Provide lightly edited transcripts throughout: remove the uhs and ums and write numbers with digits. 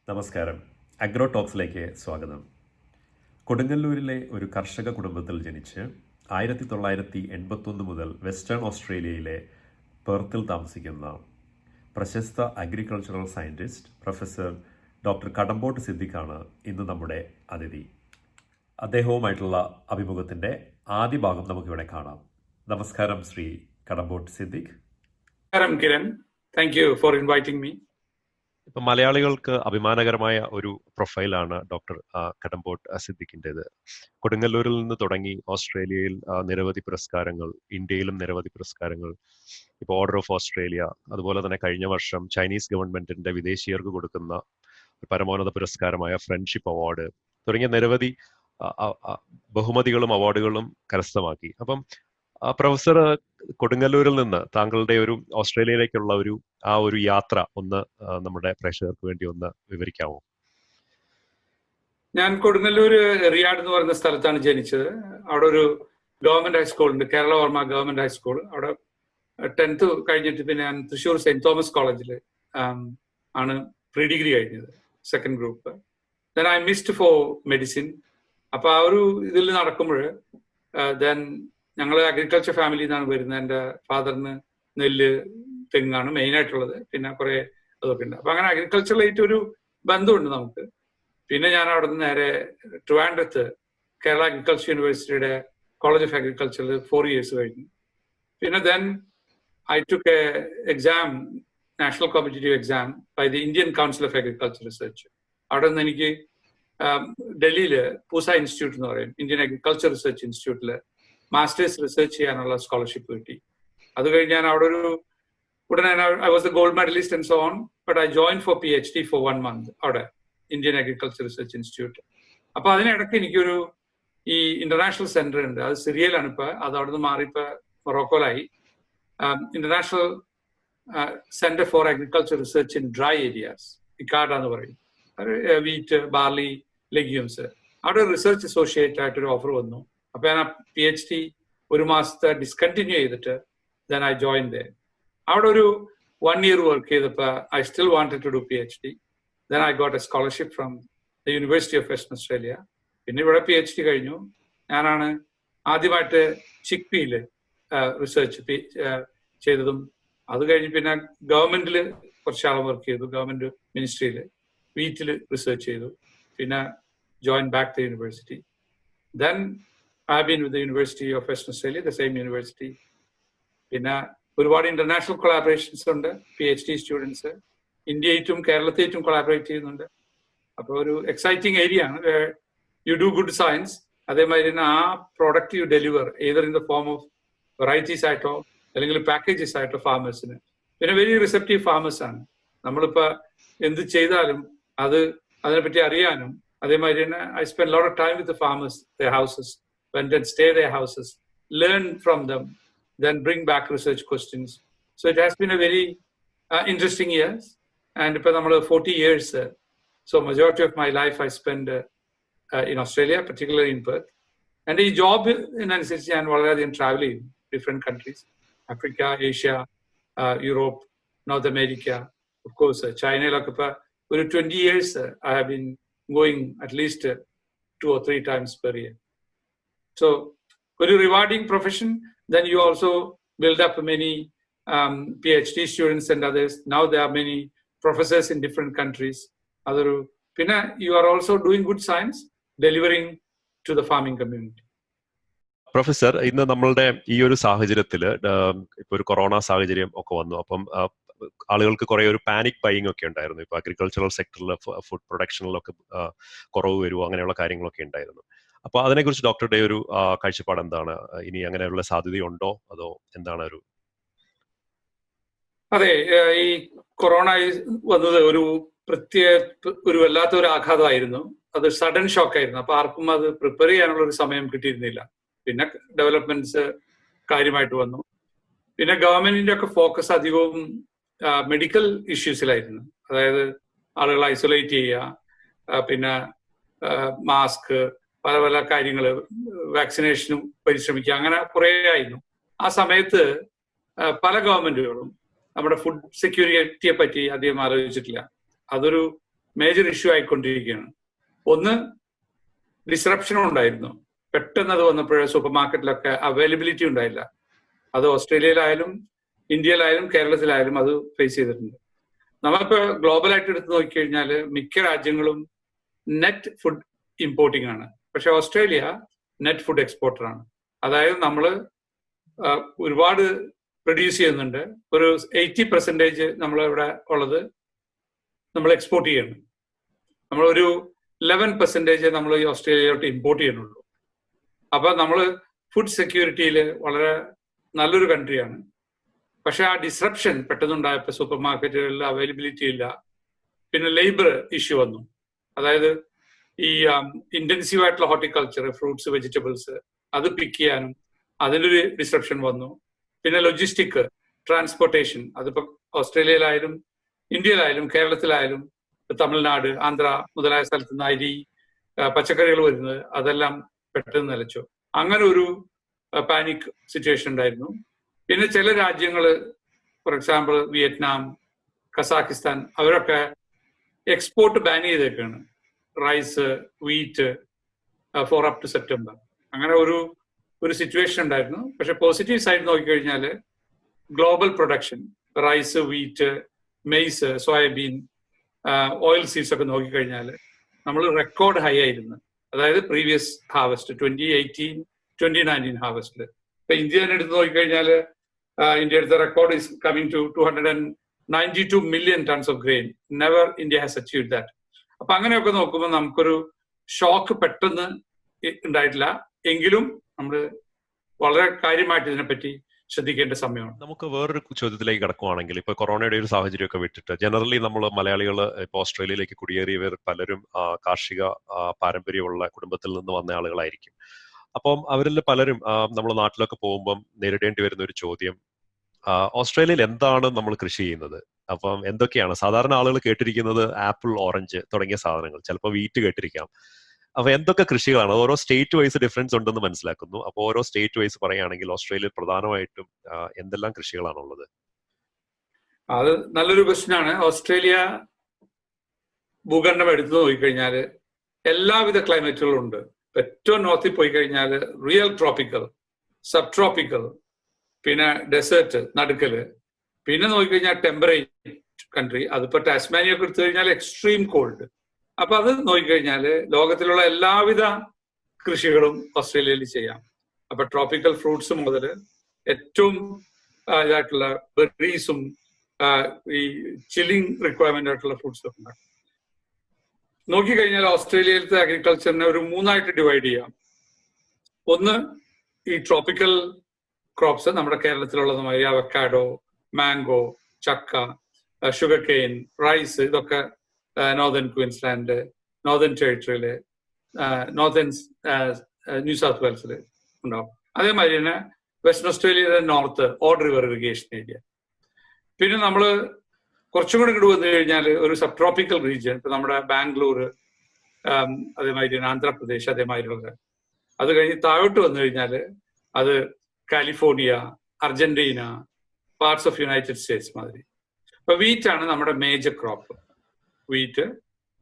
നമസ്കാരം. അഗ്രോടോക്സിലേക്ക് സ്വാഗതം. കൊടുങ്ങല്ലൂരിലെ ഒരു കർഷക കുടുംബത്തിൽ ജനിച്ച് 1981 മുതൽ വെസ്റ്റേൺ ഓസ്ട്രേലിയയിലെ പെർത്തിൽ താമസിക്കുന്ന പ്രശസ്ത agricultural scientist professor doctor Kadambot സിദ്ദിഖാണ് ഇന്ന് നമ്മുടെ അതിഥി. അദ്ദേഹവുമായിട്ടുള്ള അഭിമുഖത്തിൻ്റെ ആദ്യ ഭാഗം നമുക്കിവിടെ കാണാം. നമസ്കാരം ശ്രീ കടമ്പോട്ട് സിദ്ദിഖ്. നമസ്കാരം Kiran, thank you for inviting me. ഇപ്പം മലയാളികൾക്ക് അഭിമാനകരമായ ഒരു പ്രൊഫൈലാണ് ഡോക്ടർ കടമ്പോട്ട് സിദ്ദിഖിൻ്റെത്. കൊടുങ്ങല്ലൂരിൽ നിന്ന് തുടങ്ങി ഓസ്ട്രേലിയയിൽ നിരവധി പുരസ്കാരങ്ങൾ, ഇന്ത്യയിലും നിരവധി പുരസ്കാരങ്ങൾ, ഇപ്പോൾ ഓർഡർ ഓഫ് ഓസ്ട്രേലിയ, അതുപോലെ തന്നെ കഴിഞ്ഞ വർഷം ചൈനീസ് ഗവൺമെന്റിന്റെ വിദേശീയർക്ക് കൊടുക്കുന്ന പരമോന്നത പുരസ്കാരമായ ഫ്രണ്ട്ഷിപ്പ് അവാർഡ് തുടങ്ങിയ നിരവധി ബഹുമതികളും അവാർഡുകളും കരസ്ഥമാക്കി. അപ്പം പ്രൊഫസർ, കൊടുങ്ങല്ലൂരിൽ നിന്ന് താങ്കളുടെ ഒരു ഓസ്ട്രേലിയയിലേക്കുള്ള ഒരു യാത്ര ഒന്ന് നമ്മുടെ പ്രേക്ഷകർക്ക് വേണ്ടി ഒന്ന് വിവരിക്കാമോ? ഞാൻ കൊടുങ്ങല്ലൂര് റിയാഡ് എന്ന് പറയുന്ന സ്ഥലത്താണ് ജനിച്ചത്. അവിടെ ഒരു ഗവൺമെന്റ് ഹൈസ്കൂൾ ഉണ്ട്, കേരള വർമ്മ ഗവൺമെന്റ് ഹൈസ്കൂൾ. അവിടെ 10th കഴിഞ്ഞിട്ട് പിന്നെ ഞാൻ തൃശ്ശൂർ സെന്റ് തോമസ് കോളേജിൽ ആണ് പ്രീ ഡിഗ്രി കഴിഞ്ഞത്, second group. Then I missed for medicine. അപ്പൊ ആ ഒരു ഇതിൽ നടക്കുമ്പോൾ ദെൻ ഞങ്ങൾ അഗ്രികൾച്ചർ ഫാമിലിയിൽ നിന്നാണ് വരുന്നത്. എൻ്റെ ഫാദറിന് നെല്ല്, തെങ്ങാണ് മെയിൻ ആയിട്ടുള്ളത്, പിന്നെ കുറെ അതൊക്കെ ഉണ്ട്. അപ്പൊ അങ്ങനെ അഗ്രികൾച്ചറിലായിട്ട് ഒരു ബന്ധമുണ്ട് നമുക്ക്. പിന്നെ ഞാൻ അവിടെ നിന്ന് നേരെ ട്രിവാൻഡ്രത്ത് കേരള അഗ്രികൾച്ചർ യൂണിവേഴ്സിറ്റിയുടെ കോളേജ് ഓഫ് അഗ്രികൾച്ചറിൽ 4 years കഴിഞ്ഞു. പിന്നെ then I took a exam, national competitive exam by the Indian council of agriculture research. അവിടെ നിന്ന് എനിക്ക് ഡൽഹിയിൽ പൂസ ഇൻസ്റ്റിറ്റ്യൂട്ട് എന്ന് പറയും, ഇന്ത്യൻ അഗ്രികൾച്ചർ റിസർച്ച് ഇൻസ്റ്റിറ്റ്യൂട്ടിൽ മാസ്റ്റേഴ്സ് റിസർച്ച് ചെയ്യാനുള്ള സ്കോളർഷിപ്പ് കിട്ടി. അത് കഴിഞ്ഞ് ഞാൻ അവിടെ ഉടനെ I was the gold medalist and so on, but I join for PhD for 1 month അവിടെ ഇന്ത്യൻ അഗ്രികൾച്ചർ റിസർച്ച് ഇൻസ്റ്റിറ്റ്യൂട്ട്. അപ്പൊ അതിനിടയ്ക്ക് എനിക്കൊരു ഈ ഇന്റർനാഷണൽ സെന്റർ ഉണ്ട്, അത് സിറിയയിലാണ് ഇപ്പൊ. അത് അവിടെ നിന്ന് മാറി ഇപ്പൊ മൊറോക്കോയിലായി. International centre for agriculture research in dry areas, ഇക്കാഡ എന്ന് പറയും, വീറ്റ്, ബാർലി, ലെഗ്യൂംസ്. അവിടെ റിസർച്ച് അസോസിയേറ്റ് ആയിട്ടൊരു ഓഫർ വന്നു. അപ്പൊ ഞാൻ ആ PhD 1 മാസത്തെ ഡിസ്കണ്ടിന്യൂ ചെയ്തിട്ട് ദെൻ ഐ ജോയിൻ ദേ. അവിടെ ഒരു 1 year വർക്ക് ചെയ്തപ്പോ I still wanted to do PhD. Then I got a scholarship from the university of western Australia. പിന്നെ ഇവിടെ PhD കഴിഞ്ഞു. ഞാനാണ് ആദ്യമായിട്ട് ചിക്പിയിൽ റിസർച്ച് ചെയ്തതും. അത് കഴിഞ്ഞ് പിന്നെ ഗവൺമെന്റിൽ കുറച്ചാളും വർക്ക് ചെയ്തു, ഗവൺമെന്റ് മിനിസ്ട്രിയിൽ വീറ്റിൽ റിസർച്ച് ചെയ്തു. പിന്നെ join back the university. Then I've been with the University of Western Australia, the same university. പിന്നെ ഒരുപാട് ഇന്റർനാഷണൽ കൊളാബറേഷൻസ് ഉണ്ട്. PhD സ്റ്റുഡൻസ് ഇന്ത്യയായിട്ടും കേരളത്തിലായിട്ടും കൊളാബറേറ്റ് ചെയ്യുന്നുണ്ട്. അപ്പോൾ ഒരു എക്സൈറ്റിംഗ് ഏരിയ ആണ്. യു ഡു ഗുഡ് സയൻസ്, അതേമാതിരി തന്നെ ആ product you deliver either in the form of varieties ആയിട്ടോ അല്ലെങ്കിൽ പാക്കേജസ് ആയിട്ടോ ഫാമേഴ്സിന്. പിന്നെ വെരി റിസെപ്റ്റീവ് ഫാമേഴ്സ് ആണ്. നമ്മളിപ്പോൾ എന്ത് ചെയ്താലും അതിനെപ്പറ്റി അറിയാനും, അതേമാതിരി തന്നെ I spend lot of time with the farmers, the houses, went and stay their houses, learn from them, then bring back research questions. So it has been a very interesting years. And ipo nammal 40 years, so majority of my life I spend in Australia, particularly in Perth. And ee job inanusaരിച്ച് ഞാൻ വളരെയധികം travel ചെയ്യും, different countries, Africa, Asia, Europe, North America, of course ചൈനയിലൊക്കെ ഇപ്പൊ ഒരു 20 years I have been going at least 2 or 3 times per year. So, very rewarding profession. Then you also build up many PhD students and others. Now there are many professors in different countries. Pinna, you are also doing good science, delivering to the farming community. Professor, ഇന്ന് നമ്മളുടെ ഈ ഒരു സാഹചര്യത്തിൽ ഇപ്പൊ ഒരു corona സാഹചര്യം ഒക്കെ വന്നു. അപ്പം ആളുകൾക്ക് കുറെ ഒരു പാനിക് ബൈയിങ് ഒക്കെ ഉണ്ടായിരുന്നു. ഇപ്പൊ അഗ്രികൾച്ചറൽ സെക്ടറിൽ ഫുഡ് പ്രൊഡക്ഷനിലൊക്കെ കുറവ് വരുമോ, അങ്ങനെയുള്ള കാര്യങ്ങളൊക്കെ ഉണ്ടായിരുന്നു. അപ്പൊ അതിനെക്കുറിച്ച് ഡോക്ടറുടെ ഒരു കാഴ്ചപ്പാട് എന്താണ്? ഇനി അങ്ങനെയുള്ള സാധ്യതയുണ്ടോ, അതോ എന്താണ് ഒരു? അതെ, ഈ കൊറോണ വന്നത് ഒരു വല്ലാത്ത ഒരു ആഘാതമായിരുന്നു. അത് സഡൻ ഷോക്ക് ആയിരുന്നു. അപ്പൊ ആർക്കും അത് പ്രിപ്പയർ ചെയ്യാനുള്ള ഒരു സമയം കിട്ടിയിരുന്നില്ല. പിന്നെ ഡെവലപ്മെന്റ്സ് കാര്യമായിട്ട് വന്നു. പിന്നെ ഗവൺമെന്റിന്റെ ഒക്കെ ഫോക്കസ് അധികവും മെഡിക്കൽ ഇഷ്യൂസിലായിരുന്നു. അതായത് ആളുകളെ ഐസൊലേറ്റ് ചെയ്യുക, പിന്നെ മാസ്ക്, പല പല കാര്യങ്ങൾ, വാക്സിനേഷനും പരിശ്രമിക്കുക, അങ്ങനെ കുറേ ആയിരുന്നു. ആ സമയത്ത് പല ഗവൺമെന്റുകളും നമ്മുടെ ഫുഡ് സെക്യൂരിറ്റിയെ പറ്റി അധികം ആലോചിച്ചിട്ടില്ല. അതൊരു മേജർ ഇഷ്യൂ ആയിക്കൊണ്ടിരിക്കുകയാണ്. ഒന്ന്, ഡിസ്റപ്ഷൻ ഉണ്ടായിരുന്നു. പെട്ടെന്ന് അത് വന്നപ്പോഴേ സൂപ്പർ മാർക്കറ്റിലൊക്കെ അവൈലബിലിറ്റി ഉണ്ടായില്ല. അത് ഓസ്ട്രേലിയയിലായാലും ഇന്ത്യയിലായാലും കേരളത്തിലായാലും അത് ഫേസ് ചെയ്തിട്ടുണ്ട്. നമ്മളിപ്പോൾ ഗ്ലോബലായിട്ട് എടുത്ത് നോക്കിക്കഴിഞ്ഞാൽ മിക്ക രാജ്യങ്ങളും നെറ്റ് ഫുഡ് ഇമ്പോർട്ടിംഗ് ആണ്. പക്ഷെ ഓസ്ട്രേലിയ നെറ്റ് ഫുഡ് എക്സ്പോർട്ടറാണ്. അതായത് നമ്മൾ ഒരുപാട് പ്രൊഡ്യൂസ് ചെയ്യുന്നുണ്ട്. ഒരു 80% നമ്മൾ ഇവിടെ ഉള്ളത് നമ്മൾ എക്സ്പോർട്ട് ചെയ്യുന്നു. നമ്മളൊരു 11% നമ്മൾ ഈ ഓസ്ട്രേലിയയിലോട്ട് ഇമ്പോർട്ട് ചെയ്യുന്നുള്ളൂ. അപ്പൊ നമ്മൾ ഫുഡ് സെക്യൂരിറ്റിയിൽ വളരെ നല്ലൊരു കൺട്രിയാണ്. പക്ഷെ ആ ഡിസ്റപ്ഷൻ പെട്ടെന്നുണ്ടായപ്പോൾ സൂപ്പർ മാർക്കറ്റുകളിൽ അവൈലബിലിറ്റി ഇല്ല. പിന്നെ ലേബർ ഇഷ്യൂ വന്നു. അതായത് ഈ ഇന്റൻസീവ് ആയിട്ടുള്ള ഹോർട്ടിക്കൾച്ചർ, ഫ്രൂട്ട്സ്, വെജിറ്റബിൾസ് അത് പിക്ക് ചെയ്യാനും അതിനൊരു ഡിസ്റപ്ഷൻ വന്നു. പിന്നെ ലോജിസ്റ്റിക്, ട്രാൻസ്പോർട്ടേഷൻ, അതിപ്പോ ഓസ്ട്രേലിയയിലായാലും ഇന്ത്യയിലായാലും കേരളത്തിലായാലും തമിഴ്നാട്, ആന്ധ്ര മുതലായ സ്ഥലത്ത് നിന്ന് അരി, പച്ചക്കറികൾ വരുന്നത് അതെല്ലാം പെട്ടെന്ന് നിലച്ചു. അങ്ങനെ ഒരു പാനിക് സിറ്റുവേഷൻ ഉണ്ടായിരുന്നു. പിന്നെ ചില രാജ്യങ്ങൾ, ഫോർ എക്സാമ്പിൾ വിയറ്റ്നാം, കസാഖിസ്ഥാൻ, അവരൊക്കെ എക്സ്പോർട്ട് ബാൻ ചെയ്തേക്കാണ്. Rice, wheat for up to September. അങ്ങനെ ഒരു സിറ്റുവേഷൻ ഉണ്ടായിരുന്നു. പക്ഷെ പോസിറ്റീവ് സൈഡ് നോക്കിക്കഴിഞ്ഞാൽ global production, rice, wheat, maize, soybean, oil seeds ഒക്കെ നോക്കിക്കഴിഞ്ഞാൽ നമ്മൾ റെക്കോർഡ് ഹൈ ആയിരുന്നു. അതായത് പ്രീവിയസ് ഹാർവസ്റ്റ് 2018-2019 ഹാർവസ്റ്റില്. ഇപ്പൊ ഇന്ത്യ തന്നെ എടുത്ത് നോക്കിക്കഴിഞ്ഞാൽ ഇന്ത്യ എടുത്ത record is coming to 292 million tons of grain. Never India has achieved that. അപ്പൊ അങ്ങനെയൊക്കെ നോക്കുമ്പോൾ നമുക്കൊരു ഷോക്ക് പെട്ടെന്ന് ഉണ്ടായിട്ടില്ല. എങ്കിലും നമ്മൾ വളരെ കാര്യമായിട്ട് ഇതിനെപ്പറ്റി ശ്രദ്ധിക്കേണ്ട സമയമാണ്. നമുക്ക് വേറൊരു ചോദ്യത്തിലേക്ക് കിടക്കുവാണെങ്കിൽ, ഇപ്പൊ കൊറോണയുടെ ഒരു സാഹചര്യമൊക്കെ വിട്ടിട്ട് ജനറലി നമ്മൾ മലയാളികൾ ഇപ്പൊ ഓസ്ട്രേലിയയിലേക്ക് കുടിയേറിയവർ പലരും കാർഷിക പാരമ്പര്യമുള്ള കുടുംബത്തിൽ നിന്ന് വന്ന ആളുകളായിരിക്കും. അപ്പം അവരിൽ പലരും നമ്മൾ നാട്ടിലൊക്കെ പോകുമ്പം നേരിടേണ്ടി വരുന്ന ഒരു ചോദ്യം, ഓസ്ട്രേലിയയിൽ എന്താണ് നമ്മൾ കൃഷി ചെയ്യുന്നത്? അപ്പം എന്തൊക്കെയാണ് സാധാരണ ആളുകൾ കേട്ടിരിക്കുന്നത്? ആപ്പിൾ, ഓറഞ്ച് തുടങ്ങിയ സാധനങ്ങൾ, ചിലപ്പോൾ വീറ്റ് കേട്ടിരിക്കാം. അപ്പൊ എന്തൊക്കെ കൃഷികളാണ്? ഓരോ സ്റ്റേറ്റ് വൈസ് ഡിഫറൻസ് ഉണ്ടെന്ന് മനസ്സിലാക്കുന്നു. അപ്പോൾ ഓരോ സ്റ്റേറ്റ് വൈസ് പറയുകയാണെങ്കിൽ ഓസ്ട്രേലിയയിൽ പ്രധാനമായിട്ടും എന്തെല്ലാം കൃഷികളാണുള്ളത്? അത് നല്ലൊരു ക്വസ്റ്റ്യൻ ആണ്. ഓസ്ട്രേലിയ ഭൂഖണ്ഡം എടുത്തു നോക്കിക്കഴിഞ്ഞാൽ എല്ലാവിധ ക്ലൈമറ്റുകളും ഉണ്ട്. ഏറ്റവും നോർത്തിൽ പോയി കഴിഞ്ഞാൽ റിയൽ ട്രോപ്പിക്കൽ, സബ് ട്രോപ്പിക്കൽ, പിന്നെ ഡെസേർട്ട് നടുക്കല്, പിന്നെ നോക്കിക്കഴിഞ്ഞാൽ ടെമ്പറേറ്റ് കൺട്രി. അതിപ്പോ ടാസ്മാനിയ ഒക്കെ എടുത്തു കഴിഞ്ഞാൽ എക്സ്ട്രീം കോൾഡ്. അപ്പൊ അത് നോക്കിക്കഴിഞ്ഞാൽ ലോകത്തിലുള്ള എല്ലാവിധ കൃഷികളും ഓസ്ട്രേലിയയിൽ ചെയ്യാം. അപ്പൊ ട്രോപ്പിക്കൽ ഫ്രൂട്ട്സ് മുതൽ ഏറ്റവും ഇതായിട്ടുള്ള ബെറീസും ഈ ചില്ലിങ് റിക്വയർമെന്റ് ആയിട്ടുള്ള ഫ്രൂട്ട്സും ഒക്കെ ഉണ്ടാക്കും. നോക്കിക്കഴിഞ്ഞാൽ ഓസ്ട്രേലിയയിലത്തെ അഗ്രികൾച്ചറിനെ ഒരു 3ആയിട്ട് ഡിവൈഡ് ചെയ്യാം. ഒന്ന്, ഈ ട്രോപ്പിക്കൽ ക്രോപ്സ് നമ്മുടെ കേരളത്തിലുള്ളതുമായി അവക്കാഡോ, മാംഗോ, ചക്ക, ഷുഗർ കെയിൻ, റൈസ്, ഇതൊക്കെ നോർത്തേൺ ക്വീൻസ്ലാൻഡ്, നോർത്തേൺ ടെറിട്ടറിയില്, നോർത്തേൺ ന്യൂ സൗത്ത് വെയിൽസിൽ ഉണ്ടാവും. അതേമാതിരി തന്നെ വെസ്റ്റേൺ ഓസ്ട്രേലിയയിലെ north Ord river irrigation area. പിന്നെ നമ്മൾ കുറച്ചും കൂടി ഇങ്ങോട്ട് വന്നു കഴിഞ്ഞാൽ ഒരു സബ് ട്രോപ്പിക്കൽ റീജിയൻ, ഇപ്പൊ നമ്മുടെ ബാംഗ്ലൂർ, അതേമാതിരി ആന്ധ്രാപ്രദേശ്, അതേമാതിരിയുള്ള. അത് കഴിഞ്ഞ് താഴോട്ട് വന്നു കഴിഞ്ഞാൽ അത് California, Argentina, parts of United States മാതിരി. അപ്പൊ വീറ്റ് ആണ് നമ്മുടെ major crop. Wheat,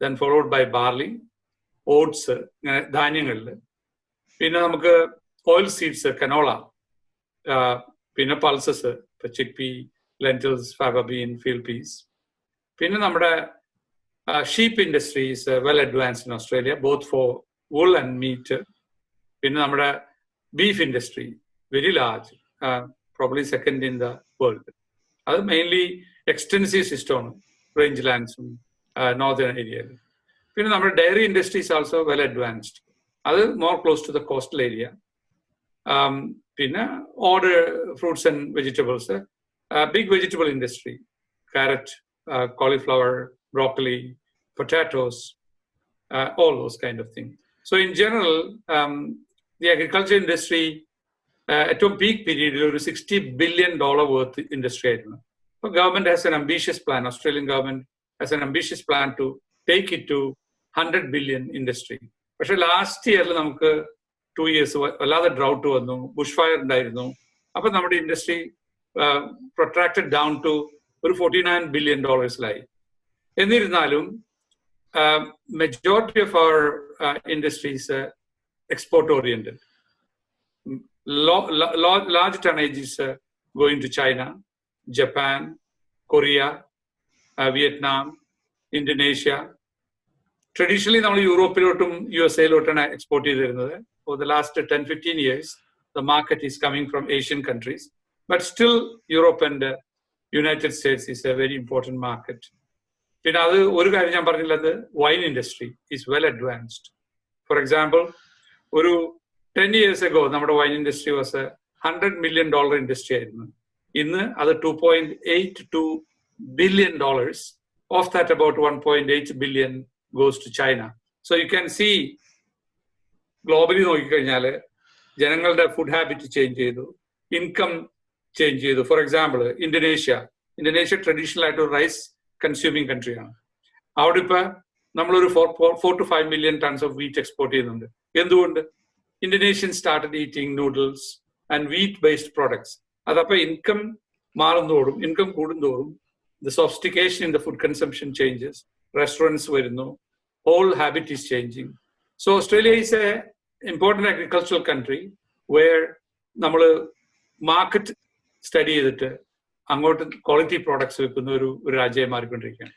then followed by barley, oats, ഇങ്ങനെ ധാന്യങ്ങളിൽ. പിന്നെ നമുക്ക് ഓയിൽ സീഡ്സ്, കനോള, പിന്നെ പൾസസ്, ഇപ്പൊ chickpea, lentils, faba bean, field peas. പിന്നെ നമ്മുടെ sheep industries well advanced in Australia, both for wool and meat. പിന്നെ നമ്മുടെ beef industry very large, probably second in the world. അത് മെയിൻലി എക്സ്റ്റെൻസീവ് സിസ്റ്റമാണ്, range ലാൻഡ്സും northern ഏരിയയിൽ. പിന്നെ നമ്മുടെ dairy industries also well advanced, അത് more close to the coastal area. പിന്നെ other fruits and vegetables, big vegetable industry, carrot, cauliflower, broccoli, potatoes, all those kind of things. So in general, the agriculture industry at a peak period is a $60 billion worth industry. So government has an ambitious plan, Australian government has an ambitious plan to take it to 100 billion industry. But last year, 2 years, another drought വന്നു, bush fire ഉണ്ടായിരുന്നു. അപ്പൊ നമ്മുടെ industry protracted down to ഒരു $49 billion. എന്നിരുന്നാലും majority of our industry is export oriented. Large tonnage is going to China, Japan, Korea, Vietnam, Indonesia. Traditionally, നമ്മൾ യൂറോപ്പിലോട്ടും USA-ലോട്ടാണ് export ചെയ്തിരുന്നത്. For the last 10-15 years, the market is coming from Asian countries. But still, Europe and United States is a very important market. പിന്നെ അത് ഒരു കാര്യം ഞാൻ പറഞ്ഞില്ലത് wine industry is well advanced. For example, ഒരു 10 years ago നമ്മുടെ wine industry was $100 million industry ആയിരുന്നു. ഇന്ന് അത് $2.82 billion. Of that, about 1.8 billion goes to China. So you can see, globally നോക്കിക്കഴിഞ്ഞാൽ ജനങ്ങളുടെ ഫുഡ് ഹാബിറ്റ് ചേഞ്ച് ചെയ്തു, ഇൻകം ചേഞ്ച് ചെയ്തു. For example, Indonesia traditional ആയിട്ട് ഒരു റൈസ് കൺസ്യൂമിങ് കൺട്രിയാണ്. അവിടെ ഇപ്പൊ നമ്മളൊരു 4 to 5 million tons of wheat export ചെയ്യുന്നുണ്ട്. എന്തുകൊണ്ട്? Indonesian started eating noodles and wheat based products. അതപ്പോ ഇൻകം മാറുന്നതോറും, ഇൻകം കൂടുന്നതോറും the sophistication in the food consumption changes, restaurants വരുന്നു, whole habit is changing. So Australia is a important agricultural country where നമ്മൾ market study ചെയ്തിട്ട് അങ്ങോട്ട് quality products വെക്കുന്ന ഒരു രാജ്യമായി മാറിക്കൊണ്ടിരിക്കുകയാണ്.